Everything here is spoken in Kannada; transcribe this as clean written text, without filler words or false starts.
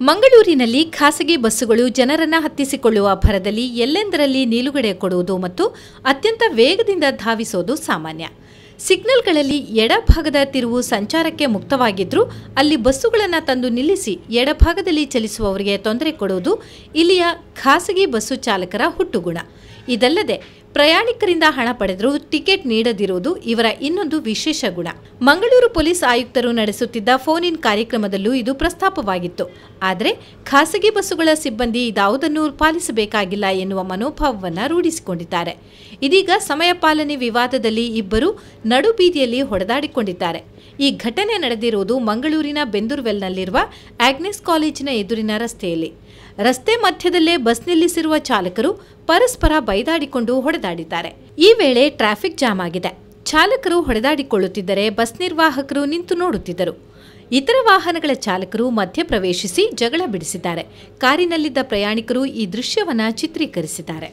ಮಂಗಳೂರಿನಲ್ಲಿ ಖಾಸಗಿ ಬಸ್ಸುಗಳು ಜನರನ್ನ ಹತ್ತಿಸಿಕೊಳ್ಳುವ ಭರದಲ್ಲಿ ಎಲ್ಲೆಂದರಲ್ಲಿ ನಿಲುಗಡೆ ಕೊಡುವುದು ಮತ್ತು ಅತ್ಯಂತ ವೇಗದಿಂದ ಧಾವಿಸೋದು ಸಾಮಾನ್ಯ. ಸಿಗ್ನಲ್ಗಳಲ್ಲಿ ಎಡಭಾಗದ ತಿರುವು ಸಂಚಾರಕ್ಕೆ ಮುಕ್ತವಾಗಿದ್ರೂ ಅಲ್ಲಿ ಬಸ್ಸುಗಳನ್ನು ತಂದು ನಿಲ್ಲಿಸಿ ಎಡಭಾಗದಲ್ಲಿ ಚಲಿಸುವವರಿಗೆ ತೊಂದರೆ ಕೊಡುವುದು ಇಲ್ಲಿಯ ಖಾಸಗಿ ಬಸ್ಸು ಚಾಲಕರ ಹುಟ್ಟುಗುಣ. ಇದಲ್ಲದೆ ಪ್ರಯಾಣಿಕರಿಂದ ಹಣ ಪಡೆದರೂ ಟಿಕೆಟ್ ನೀಡದಿರುವುದು ಇವರ ಇನ್ನೊಂದು ವಿಶೇಷ ಗುಣ. ಮಂಗಳೂರು ಪೊಲೀಸ್ ಆಯುಕ್ತರು ನಡೆಸುತ್ತಿದ್ದ ಫೋನ್ ಇನ್ ಕಾರ್ಯಕ್ರಮದಲ್ಲೂ ಇದು ಪ್ರಸ್ತಾಪವಾಗಿತ್ತು. ಆದರೆ ಖಾಸಗಿ ಬಸ್ಸುಗಳ ಸಿಬ್ಬಂದಿ ಇದಾವುದನ್ನು ಪಾಲಿಸಬೇಕಾಗಿಲ್ಲ ಎನ್ನುವ ಮನೋಭಾವವನ್ನು ರೂಢಿಸಿಕೊಂಡಿದ್ದಾರೆ. ಇದೀಗ ಸಮಯ ಪಾಲನೆ ವಿವಾದದಲ್ಲಿ ಇಬ್ಬರು ನಡುಬೀದಿಯಲ್ಲಿ ಹೊಡೆದಾಡಿಕೊಂಡಿದ್ದಾರೆ. ಈ ಘಟನೆ ನಡೆದಿರುವುದು ಮಂಗಳೂರಿನ ಬೆಂದೂರ್ವೆಲ್ನಲ್ಲಿರುವ ಆಗ್ನೆಸ್ ಕಾಲೇಜಿನ ಎದುರಿನ ರಸ್ತೆಯಲ್ಲಿ. ರಸ್ತೆ ಮಧ್ಯದಲ್ಲೇ ಬಸ್ ನಿಲ್ಲಿಸಿರುವ ಚಾಲಕರು ಪರಸ್ಪರ ಬೈದಾಡಿಕೊಂಡು ಹೊಡೆದಾಡಿದ್ದಾರೆ. ಈ ವೇಳೆ ಟ್ರಾಫಿಕ್ ಜಾಮ್ ಆಗಿದೆ. ಚಾಲಕರು ಹೊಡೆದಾಡಿಕೊಳ್ಳುತ್ತಿದ್ದರೆ ಬಸ್ ನಿರ್ವಾಹಕರು ನಿಂತು ನೋಡುತ್ತಿದ್ದರು. ಇತರ ವಾಹನಗಳ ಚಾಲಕರು ಮಧ್ಯಪ್ರವೇಶಿಸಿ ಜಗಳ ಬಿಡಿಸಿದ್ದಾರೆ. ಕಾರಿನಲ್ಲಿದ್ದ ಪ್ರಯಾಣಿಕರು ಈ ದೃಶ್ಯವನ್ನು ಚಿತ್ರೀಕರಿಸಿದ್ದಾರೆ.